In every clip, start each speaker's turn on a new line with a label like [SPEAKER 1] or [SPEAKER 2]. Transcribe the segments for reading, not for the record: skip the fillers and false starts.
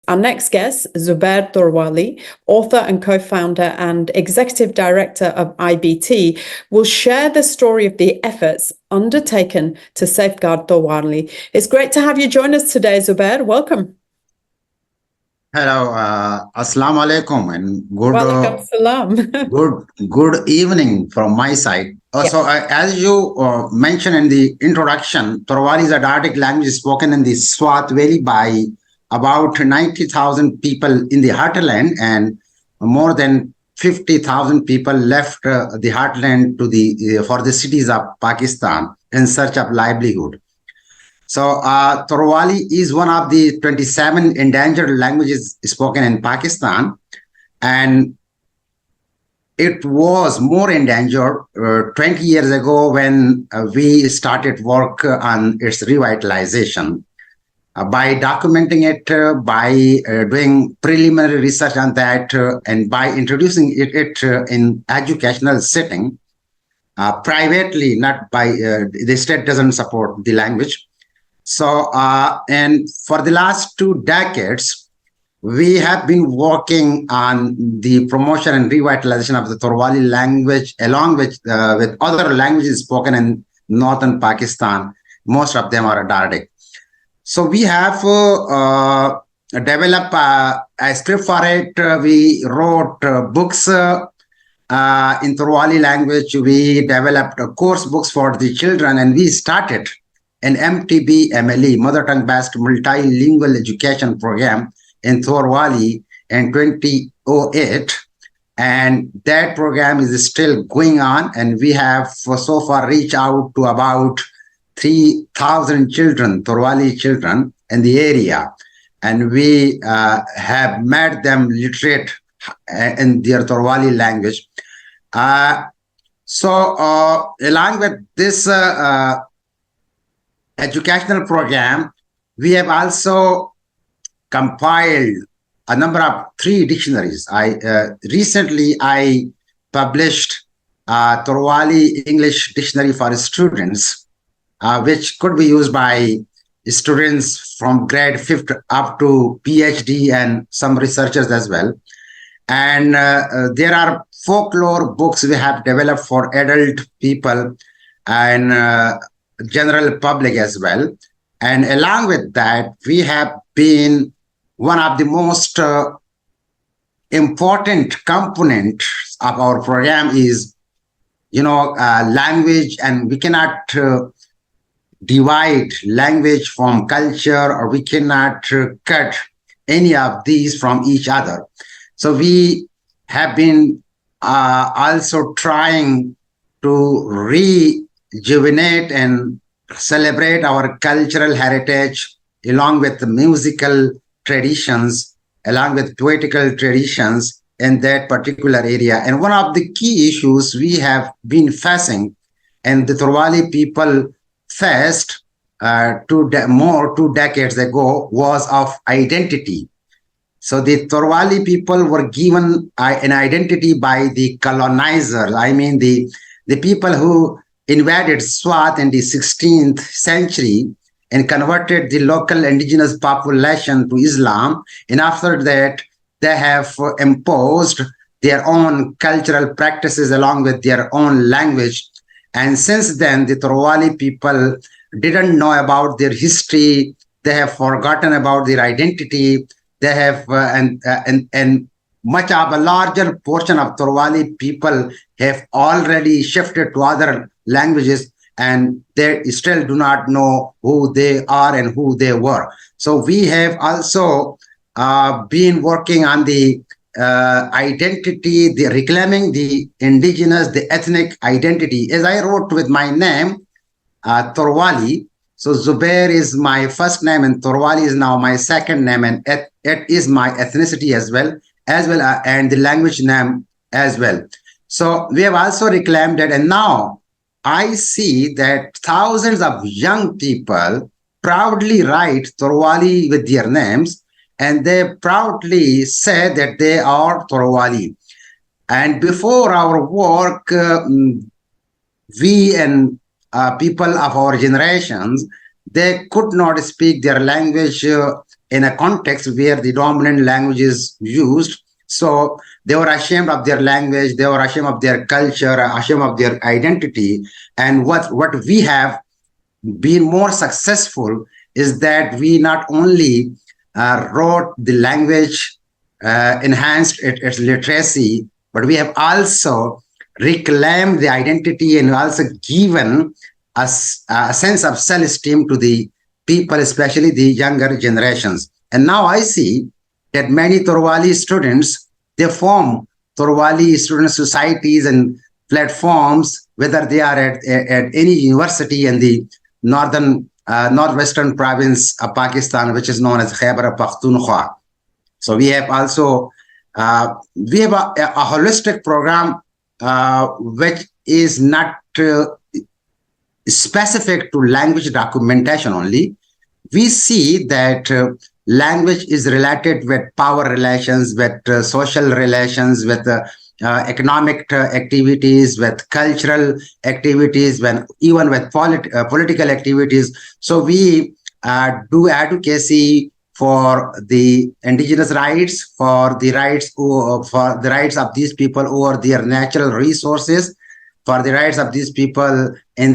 [SPEAKER 1] Our next guest, Zubair Torwali, author and co-founder and executive director of IBT, will share the story of the efforts undertaken to safeguard Torwali. It's great to have you join us today, Zubair. Welcome.
[SPEAKER 2] Hello, Assalamu alaikum, and
[SPEAKER 1] Walaikum salam.
[SPEAKER 2] good evening from my side. As you mentioned in the introduction, Torwali is a Dardic language spoken in the Swat Valley by about 90,000 people in the heartland, and more than 50,000 people left the heartland for the cities of Pakistan in search of livelihood. So Torwali is one of the 27 endangered languages spoken in Pakistan, and it was more endangered 20 years ago when we started work on its revitalization. By documenting it, by doing preliminary research on that, and by introducing it in educational setting, privately, not by the state doesn't support the language. So, and for the last 2 decades, we have been working on the promotion and revitalization of the Torwali language, along with other languages spoken in northern Pakistan. Most of them are Dardic. So we have developed a script for it. We wrote books in Torwali language. We developed course books for the children, and we started an MTB MLE, Mother Tongue Based Multilingual Education Program in Torwali in 2008. And that program is still going on, and we have so far reached out to about 3,000 children, Torwali children in the area. And we have made them literate in their Torwali language. Along with this educational program, we have also compiled a number of 3 dictionaries. Recently I published Torwali English Dictionary for students, which could be used by students from grade 5th up to PhD and some researchers as well. And there are folklore books we have developed for adult people and general public as well. And along with that, we have been one of the most important components of our program is, language, and we cannot divide language from culture, or we cannot cut any of these from each other. So we have been also trying to rejuvenate and celebrate our cultural heritage along with the musical traditions, along with poetical traditions in that particular area. And one of the key issues we have been facing, and the Torwali people faced 2 decades ago, was of identity. So the Torwali people were given an identity by the colonizers. I mean, the people who invaded Swat in the 16th century and converted the local indigenous population to Islam. And after that, they have imposed their own cultural practices along with their own language. And since then, the Torwali people didn't know about their history. They have forgotten about their identity. They have, and much of a larger portion of Torwali people have already shifted to other languages, and they still do not know who they are and who they were. So we have also been working on the identity, the reclaiming the indigenous, the ethnic identity. As I wrote with my name, Torwali. So Zubair is my first name, and Torwali is now my second name, and it is my ethnicity as well, and the language name as well. So we have also reclaimed it, and now I see that thousands of young people proudly write Torwali with their names, and they proudly say that they are Torwali. And before our work, we and people of our generations, they could not speak their language in a context where the dominant language is used. So they were ashamed of their language, they were ashamed of their culture, ashamed of their identity. And what we have been more successful is that we not only wrote the language, enhanced its literacy, but we have also reclaimed the identity and also given us a sense of self-esteem to the people, especially the younger generations. And now I see that many Torwali students, they form Torwali student societies and platforms, whether they are at any university in the northwestern province of Pakistan, which is known as Khyber Pakhtunkhwa. So we have also we have a holistic program which is not specific to language documentation only. We see that language is related with power relations, with social relations, with economic activities, with cultural activities, even with political activities. So we do advocacy for the indigenous rights, for the rights of these people over their natural resources, for the rights of these people in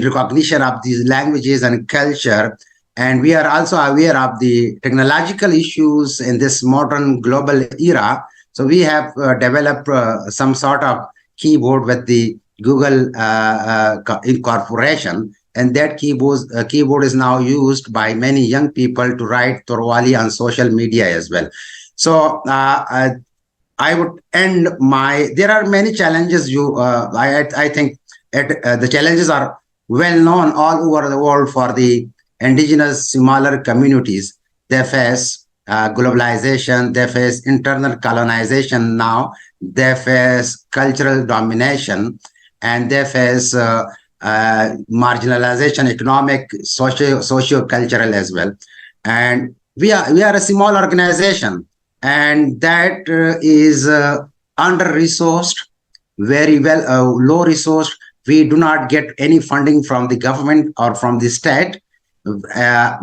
[SPEAKER 2] recognition of these languages and culture. And we are also aware of the technological issues in this modern global era. So we have developed some sort of keyboard with the Google incorporation, and that keyboard is now used by many young people to write Torwali on social media as well. So I would end there are many challenges. I think the challenges are well known all over the world for the indigenous smaller communities. They face globalization, they face internal colonization now, they face cultural domination, and they face marginalization, economic, socio-cultural as well. And we are a small organization, and that is under-resourced, very well low resourced. We do not get any funding from the government or from the state.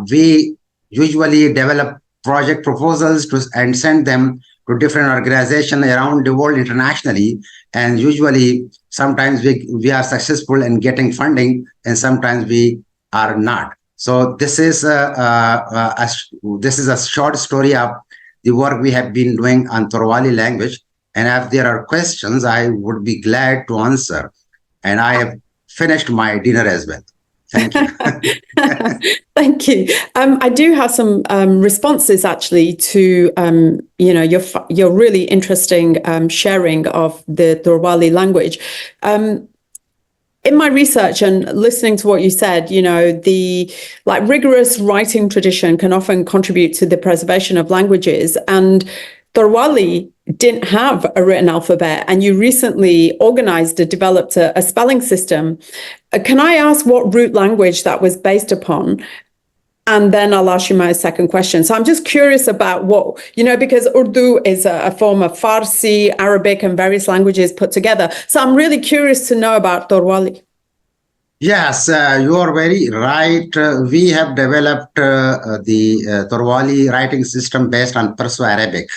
[SPEAKER 2] We usually develop project proposals and send them to different organizations around the world internationally, and usually sometimes we are successful in getting funding, and sometimes we are not. So this is a short story of the work we have been doing on Torwali language. And if there are questions, I would be glad to answer. And I have finished my dinner as well. Thank you.
[SPEAKER 1] Thank you. I do have some responses actually to your really interesting sharing of the Torwali language. In my research and listening to what you said, the rigorous writing tradition can often contribute to the preservation of languages, and Torwali didn't have a written alphabet, and you recently organized and developed a spelling system. Can I ask what root language that was based upon? And then I'll ask you my second question. So I'm just curious about because Urdu is a form of Farsi, Arabic, and various languages put together. So I'm really curious to know about Torwali.
[SPEAKER 2] Yes, you are very right. We have developed the Torwali writing system based on Perso-Arabic,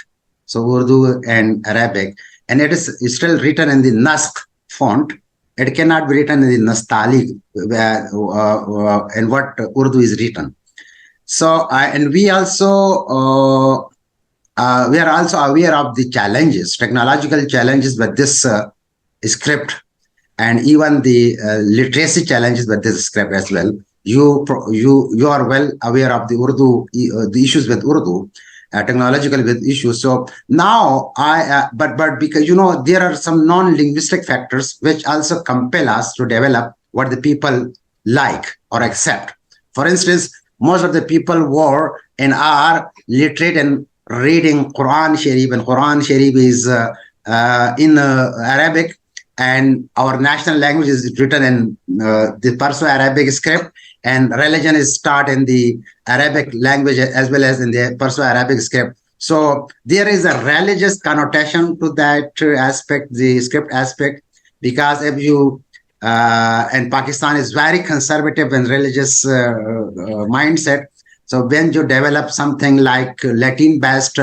[SPEAKER 2] so Urdu and Arabic, and it is still written in the Naskh font. It cannot be written in the Nastali and what Urdu is written. So, and we are also aware of the challenges, technological challenges with this script, and even the literacy challenges with this script as well. You are well aware of the Urdu, the issues with Urdu, technological with issues. So now but because there are some non-linguistic factors which also compel us to develop what the people like or accept. For instance, most of the people were and are literate in reading Quran Sharif, and Quran Sharif is in Arabic, and our national language is written in the Perso-Arabic script, and religion is taught in the Arabic language as well as in the Perso-Arabic script. So there is a religious connotation to that aspect, the script aspect, because if you and Pakistan is very conservative and religious mindset. So when you develop something like Latin-based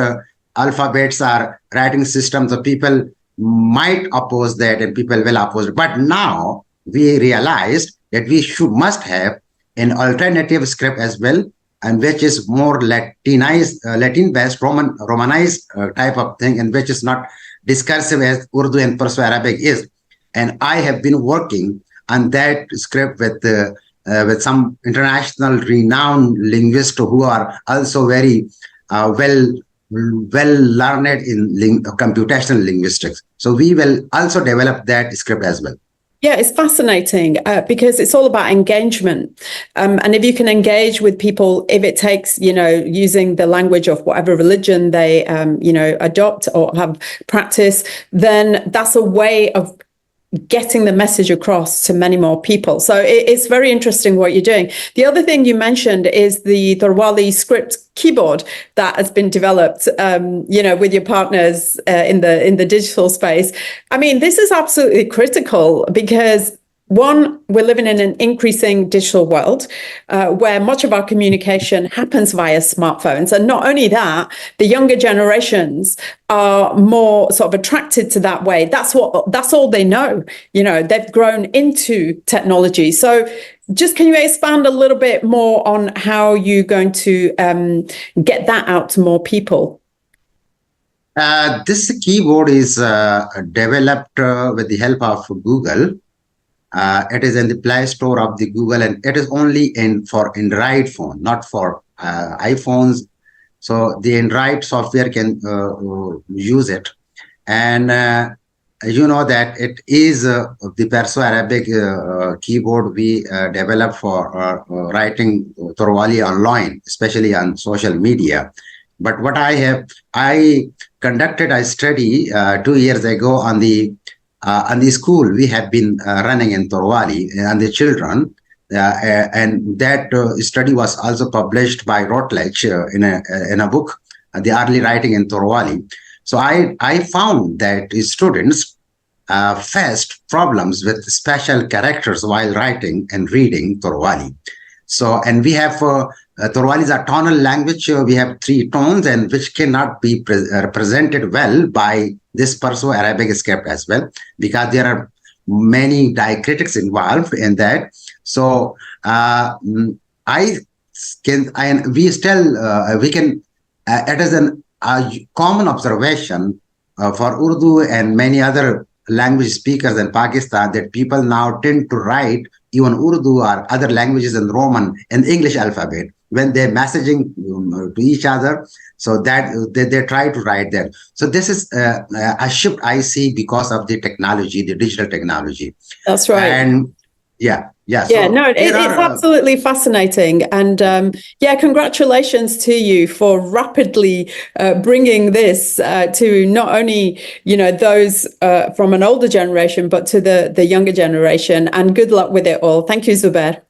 [SPEAKER 2] alphabets or writing systems, the people might oppose that and people will oppose it. But now we realized that we must have an alternative script as well, and which is more Latinized, Latin-based, Romanized type of thing, and which is not discursive as Urdu and Perso-Arabic is. And I have been working on that script with some international renowned linguists who are also very well learned in computational linguistics. So we will also develop that script as well.
[SPEAKER 1] Yeah, it's fascinating because it's all about engagement. And if you can engage with people, if it takes, using the language of whatever religion they, adopt or have practice, then that's a way of getting the message across to many more people. So it's very interesting what you're doing. The other thing you mentioned is the Torwali script keyboard that has been developed, with your partners in the digital space. I mean, this is absolutely critical because one, we're living in an increasing digital world where much of our communication happens via smartphones. And not only that, the younger generations are more sort of attracted to that way. That's all they know. They've grown into technology. So just can you expand a little bit more on how you're going to get that out to more people?
[SPEAKER 2] This keyboard is developed with the help of Google. It is in the Play Store of the Google, and it is only for Android phone, not for iPhones. So the Android software can use it, and you know that it is the Perso-Arabic keyboard we developed for writing Torwali online, especially on social media. But what I conducted a study 2 years ago on the school we have been running in Torwali and the children, and that study was also published by Routledge in a book, The Early Writing in Torwali. So I found that students faced problems with special characters while writing and reading Torwali. So, and we have Torwali is a tonal language. We have 3 tones, and which cannot be represented well by this Perso-Arabic script as well, because there are many diacritics involved in that. So we can. It is a common observation for Urdu and many other language speakers in Pakistan that people now tend to write even Urdu or other languages in Roman and English alphabet when they're messaging to each other. So that they try to write that. So this is a shift I see because of the technology, the digital technology.
[SPEAKER 1] That's right.
[SPEAKER 2] And yeah.
[SPEAKER 1] Yeah, no, it's absolutely fascinating. And congratulations to you for rapidly bringing this to not only, those from an older generation, but to the younger generation. And good luck with it all. Thank you, Zubair.